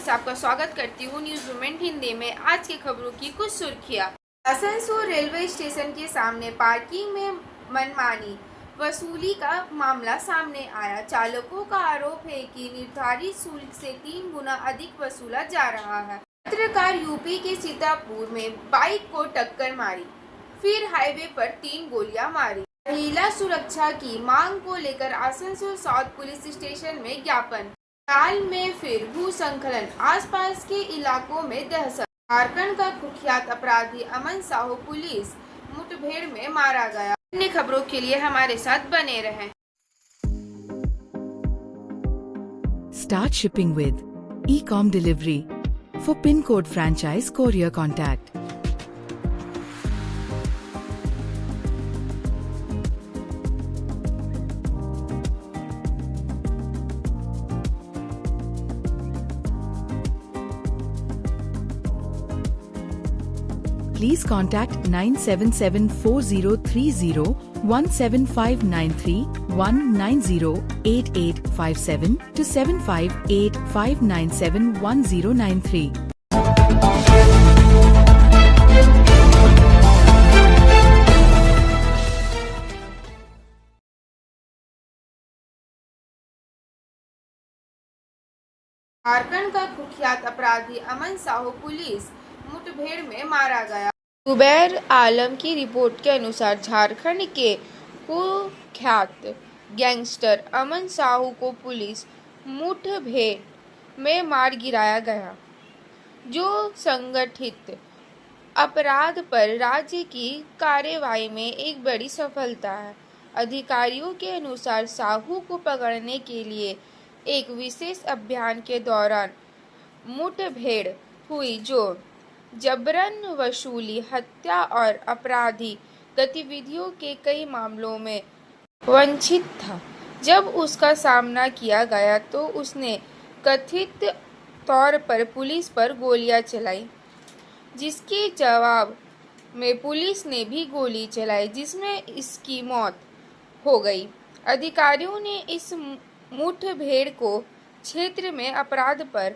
से आपका स्वागत करती हूँ न्यूज मोमेंट हिंदी में। आज की खबरों की कुछ सुर्खियाँ। आसनसोल रेलवे स्टेशन के सामने पार्किंग में मनमानी वसूली का मामला सामने आया। चालकों का आरोप है कि निर्धारित शुल्क से 3 गुना अधिक वसूला जा रहा है। पत्रकार यूपी के सीतापुर में बाइक को टक्कर मारी, फिर हाईवे पर 3 गोलियां मारी। महिला सुरक्षा की मांग को लेकर आसनसोल साउथ पुलिस स्टेशन में ज्ञापन। हाल में फिर भूस्खलन, आसपास के इलाकों में दहशत। झारखंड का कुख्यात अपराधी अमन साहू पुलिस मुठभेड़ में मारा गया। अन्य खबरों के लिए हमारे साथ बने रहें। Start shipping with e-com delivery. For PIN code franchise courier contact. Please contact 9774030 17593 1908857 to 7585971093. Jharkhand का कुख्यात अपराधी अमन साहू पुलिस मुठभेड़ में मारा गया। जुबैर आलम की रिपोर्ट के अनुसार झारखंड के कुख्यात गैंगस्टर अमन साहू को पुलिस मुठभेड़ में मार गिराया गया, जो संगठित अपराध पर राज्य की कार्रवाई में एक बड़ी सफलता है। अधिकारियों के अनुसार साहू को पकड़ने के लिए एक विशेष अभियान के दौरान मुठभेड़ हुई, जो जबरन वसूली, हत्या और आपराधिक गतिविधियों के कई मामलों में वंचित था। जब उसका सामना किया गया तो उसने कथित तौर पर पुलिस पर गोलियां चलाई, जिसके जवाब में पुलिस ने भी गोली चलाई, जिसमें इसकी मौत हो गई। अधिकारियों ने इस मुठभेड़ को क्षेत्र में अपराध पर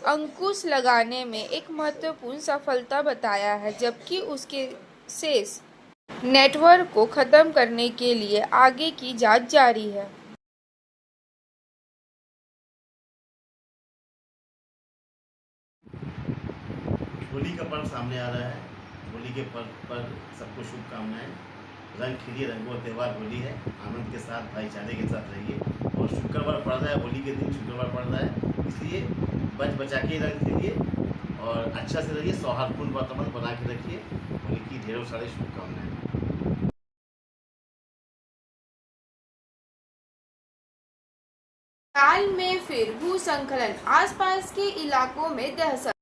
अंकुश लगाने में एक महत्वपूर्ण सफलता बताया है, जबकि उसके शेष नेटवर्क को खत्म करने के लिए आगे की जांच जारी है। होली का पर्व सामने आ रहा है। होली के पर्व पर सबको शुभकामनाएं। रंग खिलिए, रंगों का त्यौहार होली है। आनंद के साथ, भाईचारे के साथ रहिए। और शुक्रवार पड़ रहा है, होली के दिन शुक्रवार पड़ रहा है, इसलिए बच बचा के रंग खिलिए और अच्छा से रहिए। सौहार्दपूर्ण वातावरण बना के रखिए। होली की ढेरों सारी शुभकामनाएं। हाल में फिर भूस्खलन, आसपास के इलाकों में दहशत।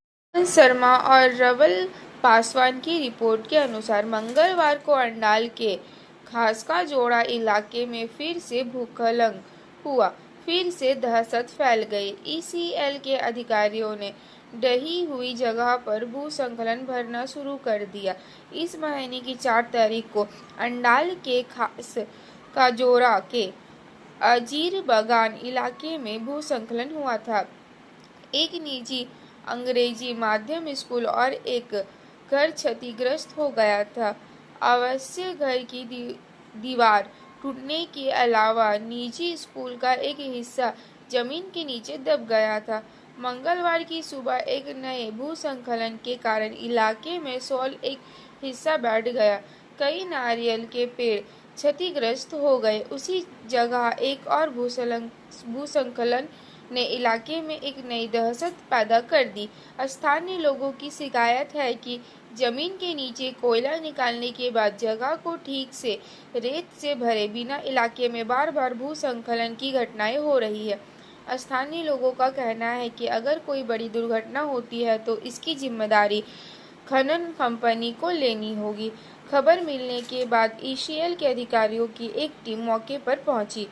शर्मा और रवल पासवान की रिपोर्ट के अनुसार मंगलवार को अंडाल के खासका जोड़ा इलाके में फिर से भूस्खलन हुआ। फिर से दहशत फैल गई। ईसीएल के अधिकारियों ने ढही हुई जगह पर भूस्खलन भरना शुरू कर दिया। इस महीने की 4 तारीख को अंडाल के खास का जोड़ा के अजीर बगान इलाके में भूस्खलन हुआ था। एक निजी अंग्रेजी माध्यम स्कूल और एक घर क्षतिग्रस्त हो गया था। अवश्य घर की दीवार टूटने के अलावा निजी स्कूल का एक हिस्सा जमीन के नीचे दब गया था। मंगलवार की सुबह एक नए भूस्खलन के कारण इलाके में सोल एक हिस्सा बैठ गया। कई नारियल के पेड़ क्षतिग्रस्त हो गए। उसी जगह एक और भूस्खलन ने इलाके में एक नई दहशत पैदा कर दी। स्थानीय लोगों की शिकायत है कि जमीन के नीचे कोयला निकालने के बाद जगह को ठीक से रेत से भरे बिना इलाके में बार बार भूस्खलन की घटनाएं हो रही है। स्थानीय लोगों का कहना है कि अगर कोई बड़ी दुर्घटना होती है तो इसकी जिम्मेदारी खनन कंपनी को लेनी होगी। खबर मिलने के बाद ईसीएल के अधिकारियों की एक टीम मौके पर पहुंची।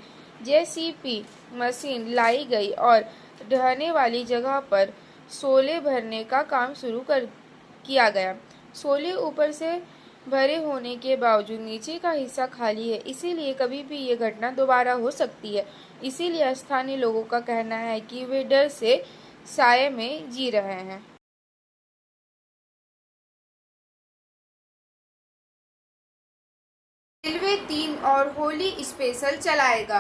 जेसीबी मशीन लाई गई और ढहने वाली जगह पर शोले भरने का काम शुरू किया गया। शोले ऊपर से भरे होने के बावजूद नीचे का हिस्सा खाली है, इसीलिए कभी भी ये घटना दोबारा हो सकती है। इसीलिए स्थानीय लोगों का कहना है कि वे डर से साये में जी रहे हैं। रेलवे 3 और होली स्पेशल चलाएगा।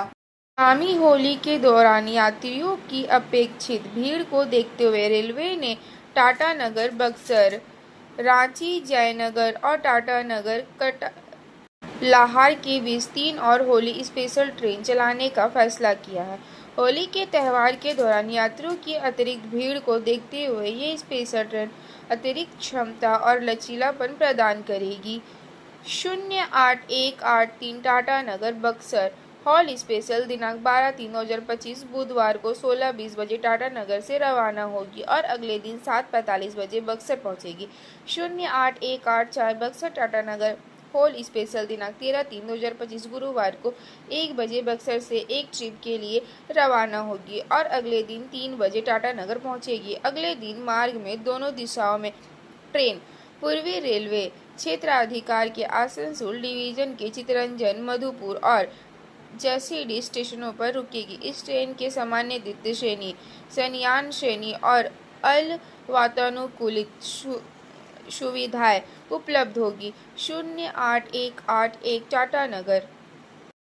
आगामी होली के दौरान यात्रियों की अपेक्षित भीड़ को देखते हुए रेलवे ने टाटानगर, बक्सर, रांची, जयनगर और टाटानगर लाहौर के बीच 3 और होली स्पेशल ट्रेन चलाने का फैसला किया है। होली के त्यौहार के दौरान यात्रियों की अतिरिक्त भीड़ को देखते हुए ये स्पेशल ट्रेन अतिरिक्त क्षमता और लचीलापन प्रदान करेगी। 0813 टाटानगर बक्सर हॉल स्पेशल दिनांक 12/3/2025 बुधवार को 16:20 बजे टाटानगर से रवाना होगी और अगले दिन 7:45 बजे बक्सर पहुंचेगी। 08184 बक्सर टाटानगर हॉल स्पेशल दिनांक 13/3/2025 गुरुवार को 1 बजे बक्सर से एक ट्रिप के लिए रवाना होगी और अगले दिन 3 बजे टाटानगर पहुंचेगी। अगले दिन मार्ग में दोनों दिशाओं में ट्रेन पूर्वी रेलवे क्षेत्राधिकार के आसनसोल डिवीजन के चितरंजन, मधुपुर और जसीडीह स्टेशनों पर रुकेगी। इस ट्रेन के सामान्य द्वितीय श्रेणी, शयनयान श्रेणी और अल वातानुकूलित सुविधाएं उपलब्ध होगी। 08181 टाटानगर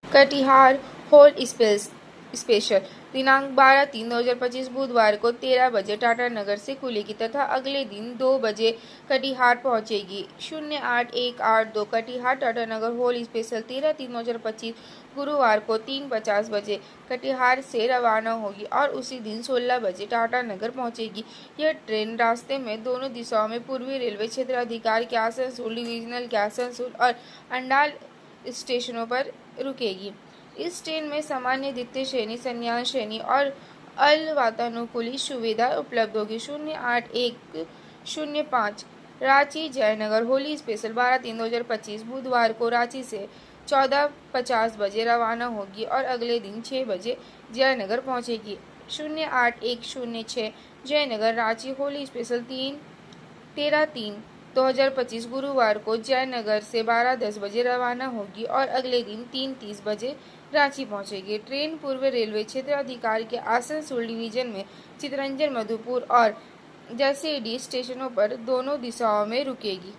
कटिहार हॉल स्पेशल दिनांक 12/3/2025 बुधवार को 13 बजे टाटानगर से खुलेगी तथा अगले दिन 2 बजे कटिहार पहुंचेगी। 08182 कटिहार टाटानगर हॉल स्पेशल 13/3/2025 गुरुवार को 3:50 बजे कटिहार से रवाना होगी और उसी दिन 16 बजे टाटानगर पहुंचेगी। यह ट्रेन रास्ते में दोनों दिशाओं में पूर्वी रेलवे क्षेत्राधिकार के आसनसोल डिवीजनल के आसनसोल और अंडाल स्टेशनों पर रुकेगी। इस ट्रेन में सामान्य द्वितीय श्रेणी, शयनयान श्रेणी और अल वातानुकूलित सुविधा उपलब्ध होगी। 08105 रांची जयनगर होली स्पेशल 12/3/2025 बुधवार को रांची से 14:50 बजे रवाना होगी और अगले दिन 6 बजे जयनगर पहुंचेगी। 08106 जयनगर रांची होली स्पेशल 13/3/2025 गुरुवार को जयनगर से 12:10 बजे रवाना होगी और अगले दिन 3:30 बजे रांची पहुंचेगी। ट्रेन पूर्व रेलवे क्षेत्राधिकार के आसनसोल डिवीजन में चितरंजन, मधुपुर और जसीडीह स्टेशनों पर दोनों दिशाओं में रुकेगी।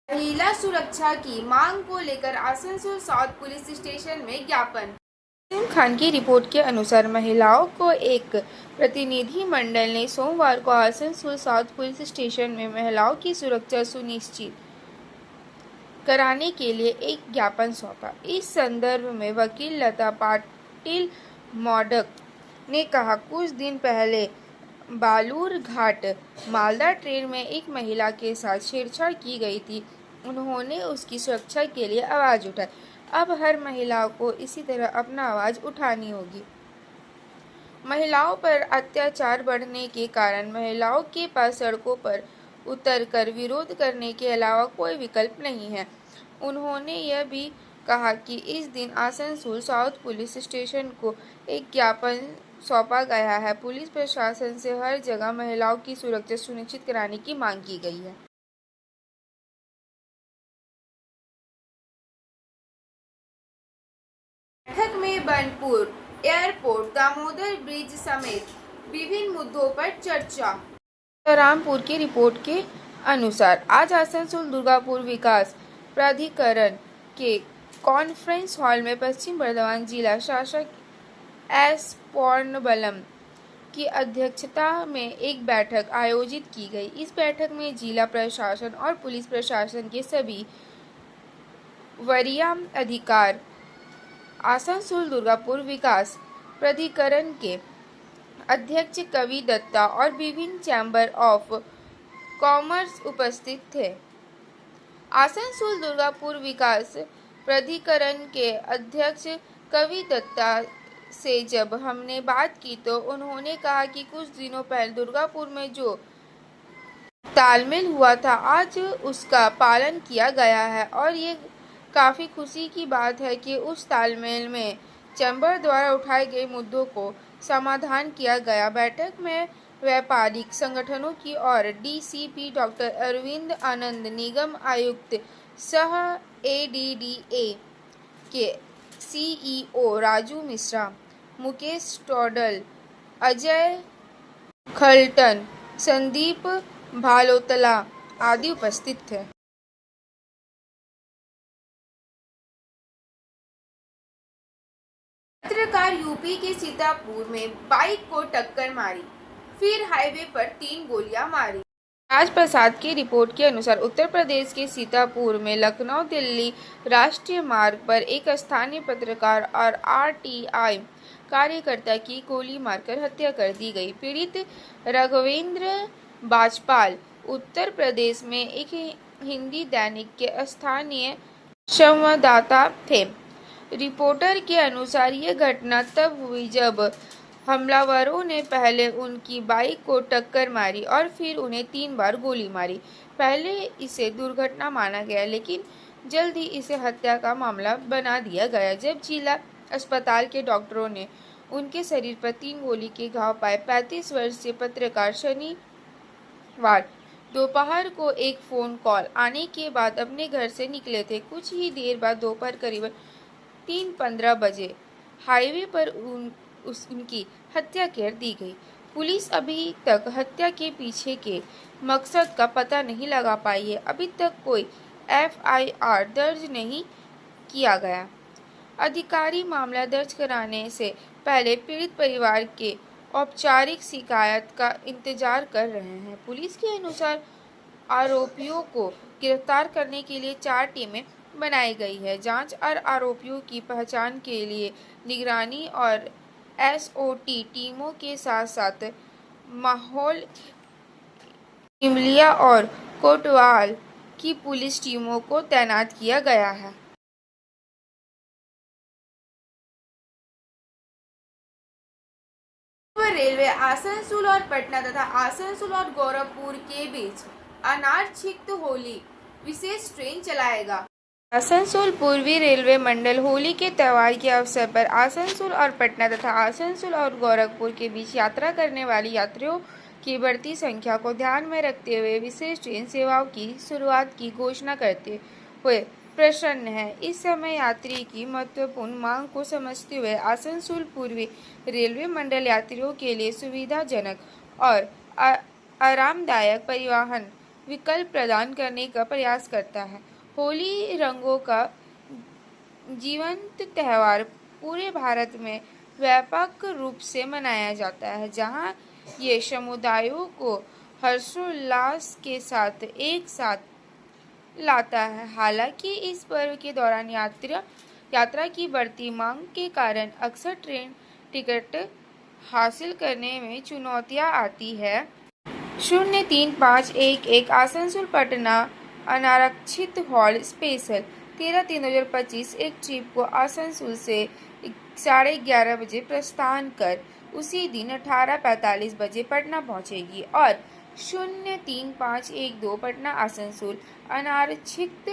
महिला सुरक्षा की मांग को लेकर आसनसोल साउथ पुलिस स्टेशन में ज्ञापन। खान की रिपोर्ट के अनुसार महिलाओं को एक प्रतिनिधि मंडल ने सोमवार को आसनसोल साउथ पुलिस स्टेशन में महिलाओं की सुरक्षा सुनिश्चित कराने के लिए एक ज्ञापन सौंपा। इस संदर्भ में वकील लता पाटिल मोडक ने कहा, कुछ दिन पहले बालूर घाट मालदा ट्रेन में एक महिला के साथ छेड़छाड़ की गई थी। उन्होंने उसकी सुरक्षा के लिए आवाज उठाई। अब हर महिला को इसी तरह अपना आवाज उठानी होगी। महिलाओं पर अत्याचार बढ़ने के कारण महिलाओं के पास सड़कों पर उतरकर विरोध करने के अलावा कोई विकल्प नहीं है। उन्होंने यह भी कहा कि इस दिन आसनसोल साउथ पुलिस स्टेशन को एक ज्ञापन सौंपा गया है। पुलिस प्रशासन से हर जगह महिलाओं की सुरक्षा सुनिश्चित कराने की मांग की गई है। बैठक में बनपुर एयरपोर्ट, दामोदर ब्रिज समेत विभिन्न मुद्दों पर चर्चा। रामपुर की रिपोर्ट के अनुसार आज आसनसोल दुर्गापुर विकास प्राधिकरण के कॉन्फ्रेंस हॉल में पश्चिम बर्धमान जिला शासक एस पॉर्नबलम की अध्यक्षता में एक बैठक आयोजित की गई। इस बैठक में जिला प्रशासन और पुलिस प्रशासन के सभी वरीय अधिकारी, आसनसोल दुर्गापुर विकास प्राधिकरण के अध्यक्ष कवि दत्ता और विभिन्न चैम्बर ऑफ कॉमर्स उपस्थित थे। आसनसोल दुर्गापुर विकास प्राधिकरण के अध्यक्ष कवि दत्ता से जब हमने बात की तो उन्होंने कहा कि कुछ दिनों पहले दुर्गापुर में जो तालमेल हुआ था आज उसका पालन किया गया है और ये काफ़ी खुशी की बात है कि उस तालमेल में चैम्बर द्वारा उठाए गए मुद्दों को समाधान किया गया। बैठक में व्यापारिक संगठनों की ओर डीसीपी डॉक्टर अरविंद आनंद, निगम आयुक्त सह एडीडीए के सीईओ राजू मिश्रा, मुकेश टोडल, अजय खलटन, संदीप भालोतला आदि उपस्थित थे। पत्रकार यूपी के सीतापुर में बाइक को टक्कर मारी, फिर हाईवे पर 3 गोलियां मारी। राजप्रसाद की रिपोर्ट के अनुसार उत्तर प्रदेश के सीतापुर में लखनऊ दिल्ली राष्ट्रीय मार्ग पर एक स्थानीय पत्रकार और आरटीआई कार्यकर्ता की गोली मारकर हत्या कर दी गई। पीड़ित राघवेंद्र बाजपाल उत्तर प्रदेश में एक हिंदी दैनिक के स्थानीय संवाददाता थे। रिपोर्टर के अनुसार ये घटना तब हुई जब हमलावरों ने पहले उनकी बाइक को टक्कर मारी और फिर उन्हें 3 बार गोली मारी। पहले इसे दुर्घटना माना गया, लेकिन जल्द ही इसे हत्या का मामला बना दिया गया। जब जिला अस्पताल के डॉक्टरों ने उनके शरीर पर 3 गोली के घाव पाए। 35 वर्षीय पत्रकार शनिवार दोपहर को एक फोन कॉल आने के बाद अपने घर से निकले थे। कुछ ही देर बाद दोपहर करीबन 3:15 बजे हाईवे पर उनकी हत्या कर दी गई। पुलिस अभी तक हत्या के पीछे के मकसद का पता नहीं लगा पाई है। अभी तक कोई एफआईआर दर्ज नहीं किया गया। अधिकारी मामला दर्ज कराने से पहले पीड़ित परिवार के औपचारिक शिकायत का इंतजार कर रहे हैं। पुलिस के अनुसार आरोपियों को गिरफ्तार करने के लिए 4 टीमें बनाई गई है। जांच और आरोपियों की पहचान के लिए निगरानी और एसओटी टीमों के साथ साथ माहौल, इमलिया और कोतवाल की पुलिस टीमों को तैनात किया गया है। रेलवे आसनसोल और पटना तथा आसनसोल और गोरखपुर के बीच अनारक्षित होली विशेष ट्रेन चलाएगा। आसनसोल पूर्वी रेलवे मंडल होली के त्यौहार के अवसर पर आसनसोल और पटना तथा आसनसोल और गोरखपुर के बीच यात्रा करने वाली यात्रियों की बढ़ती संख्या को ध्यान में रखते हुए विशेष ट्रेन सेवाओं की शुरुआत की घोषणा करते हुए प्रसन्न है। इस समय यात्री की महत्वपूर्ण मांग को समझते हुए आसनसोल पूर्वी रेलवे मंडल यात्रियों के लिए सुविधाजनक और आरामदायक परिवहन विकल्प प्रदान करने का प्रयास करता है। होली रंगों का जीवंत त्यौहार पूरे भारत में व्यापक रूप से मनाया जाता है, जहां ये समुदायों को हर्षोल्लास के साथ एक साथ लाता है। हालांकि इस पर्व के दौरान यात्रा की बढ़ती मांग के कारण अक्सर ट्रेन टिकट हासिल करने में चुनौतियां आती है। 03-511 आसनसोल पटना अनारक्षित हॉल स्पेशल 13/3/2025 एक ट्रिप को आसनसोल से 11:30 बजे प्रस्थान कर उसी दिन 18:45 बजे पटना पहुंचेगी और 03-512 पटना आसनसोल अनारक्षित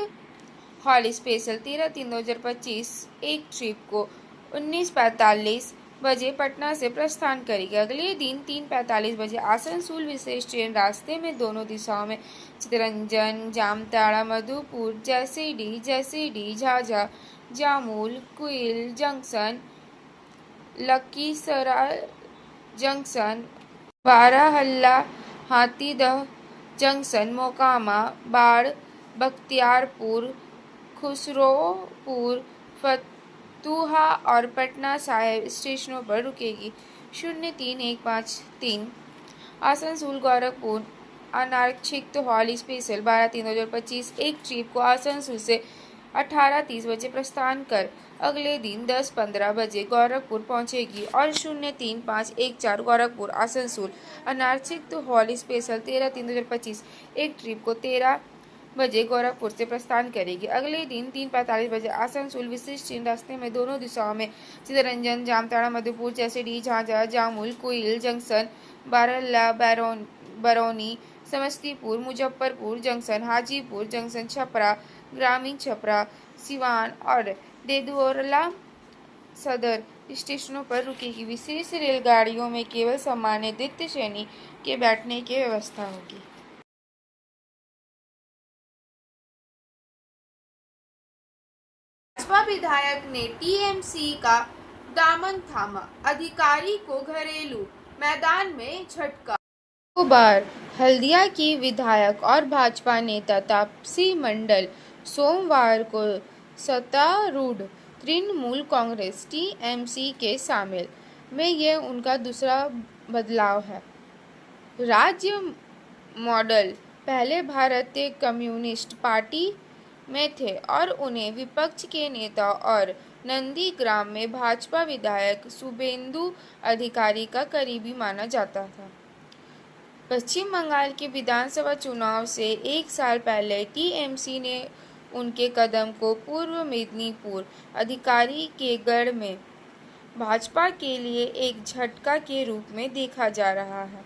हॉल स्पेशल 13/3/2025 एक ट्रिप को 19:45 बजे पटना से प्रस्थान करेगी। अगले दिन 3:45 बजे आसनसोल विशेष ट्रेन रास्ते में दोनों दिशाओं में Chittaranjan, Jamtara, Madhupur, Jasidih, Jhajha, Jamui, Kiul junction, Lakhisarai junction, Barahalla, Hathidah junction, Mokama, Barh, Bakhtiyarpur, Khusropur, Fatuha और पटना साहिब स्टेशनों पर रुकेगी। 03-153 आसनसोल गोरखपुर अनारक्षित हॉल स्पेशल 12/3/2025 एक ट्रिप को आसनसोल से 18:30 बजे प्रस्थान कर अगले दिन 10:15 बजे गोरखपुर पहुंचेगी और 03-514 गोरखपुर आसनसोल अनारक्षित हॉल स्पेशल 13/3/2025 एक ट्रिप को 13 बजे गोरखपुर से प्रस्थान करेगी। अगले दिन 3:45 बजे आसनसोल विशेष ट्रेन रास्ते में दोनों दिशाओं में Chittaranjan, Jamtara, Madhupur, Jasidih, Jhajha, Jamui, Kiul junction, Barahalla, Barauni, Samastipur, Muzaffarpur junction, Hajipur junction, Chhapra, Gramin Chhapra, Siwan और देदौरा सदर स्टेशनों पर रुकेगी। विशेष रेलगाड़ियों में केवल सामान्य द्वितीय श्रेणी के बैठने की व्यवस्था होगी। भाजपा विधायक ने टीएमसी का दामन थामा, अधिकारी को घरेलू मैदान में झटका। 2 बार हल्दिया की विधायक और भाजपा नेता तापसी मंडल सोमवार को सत्तारूढ़ तृणमूल कांग्रेस टीएमसी के शामिल में यह उनका दूसरा बदलाव है। राज्य मॉडल पहले भारतीय कम्युनिस्ट पार्टी में थे और उन्हें विपक्ष के नेता और नंदीग्राम में भाजपा विधायक शुभेंदु अधिकारी का करीबी माना जाता था। पश्चिम बंगाल के विधानसभा चुनाव से 1 साल पहले टीएमसी ने उनके कदम को पूर्व मेदिनीपुर अधिकारी के गढ़ में भाजपा के लिए एक झटका के रूप में देखा जा रहा है,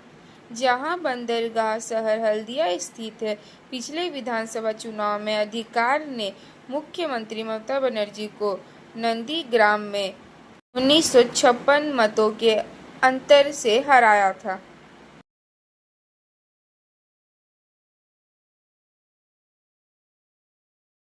जहां बंदरगाह शहर हल्दिया स्थित है। पिछले विधानसभा चुनाव में अधिकारी ने मुख्यमंत्री ममता बनर्जी को नंदीग्राम में 1956 मतों के अंतर से हराया था।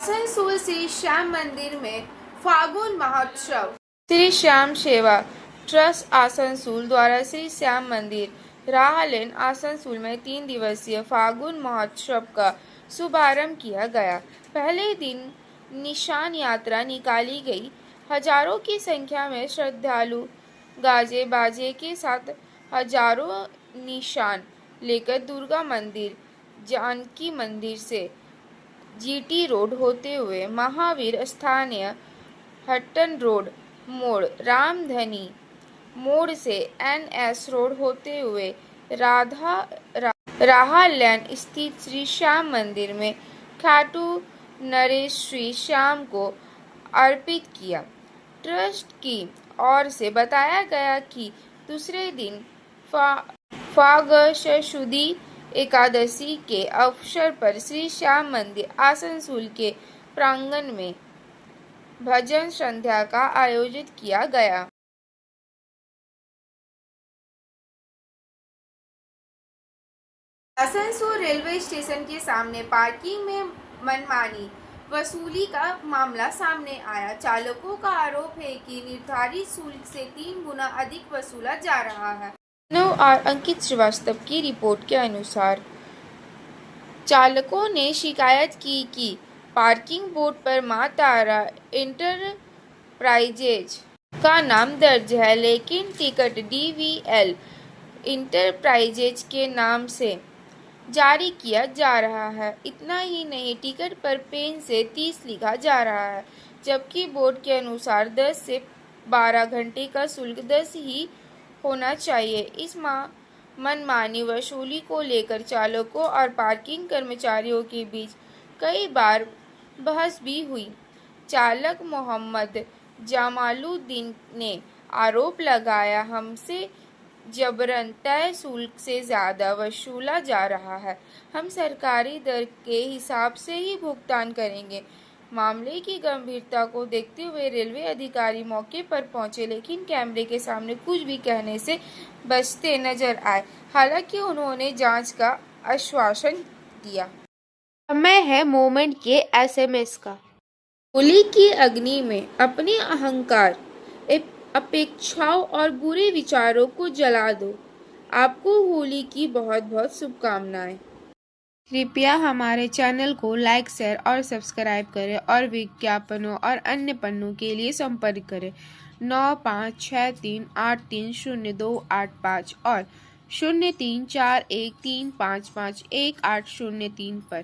आसनसोल श्री श्याम मंदिर में फागुन महोत्सव। श्री श्याम सेवा ट्रस्ट आसनसोल द्वारा श्री श्याम मंदिर राह लेन आसनसोल में 3 दिवसीय फागुन महोत्सव का शुभारंभ किया गया। पहले दिन निशान यात्रा निकाली गई। हजारों की संख्या में श्रद्धालु गाजे बाजे के साथ हजारों निशान लेकर दुर्गा मंदिर, जानकी मंदिर से जीटी रोड होते हुए महावीर स्थानीय हट्टन रोड मोड़, रामधनी मोड़ से एनएस रोड होते हुए राहा लैन स्थित श्री श्याम मंदिर में खाटू नरेश श्री श्याम को अर्पित किया। ट्रस्ट की ओर से बताया गया कि दूसरे दिन फागश शुद्धि एकादशी के अवसर पर श्री श्याम मंदिर आसनसोल के प्रांगण में भजन संध्या का आयोजित किया गया। आसनसोल रेलवे स्टेशन के सामने पार्किंग में मनमानी वसूली का मामला सामने आया। चालकों का आरोप है कि निर्धारित शुल्क से 3 गुना अधिक वसूला जा रहा है। और अंकित श्रीवास्तव की रिपोर्ट के अनुसार चालकों ने शिकायत की कि पार्किंग बोर्ड पर मां तारा इंटरप्राइजेज का नाम दर्ज है, लेकिन टिकट डीवीएल इंटरप्राइजेज के नाम से जारी किया जा रहा है। इतना ही नहीं, टिकट पर पेन से 30 लिखा जा रहा है, जबकि बोर्ड के अनुसार 10 से 12 घंटे का शुल्क 10 ही होना चाहिए। इस मनमानी वसूली को लेकर चालकों और पार्किंग कर्मचारियों के बीच कई बार बहस भी हुई। चालक मोहम्मद जमालुद्दीन ने आरोप लगाया, हमसे जबरन तय शुल्क से ज़्यादा वसूला जा रहा है। हम सरकारी दर के हिसाब से ही भुगतान करेंगे। मामले की गंभीरता को देखते हुए रेलवे अधिकारी मौके पर पहुंचे, लेकिन कैमरे के सामने कुछ भी कहने से बचते नजर आए। हालांकि उन्होंने जांच का आश्वासन दिया। समय है मोमेंट के एसएमएस का। होली की अग्नि में अपने अहंकार, अपेक्षाओं और बुरे विचारों को जला दो। आपको होली की बहुत बहुत शुभकामनाएं। कृपया हमारे चैनल को लाइक, शेयर और सब्सक्राइब करें और विज्ञापनों और अन्य पन्नों के लिए संपर्क करें 9563830285 और 0341355180 पर।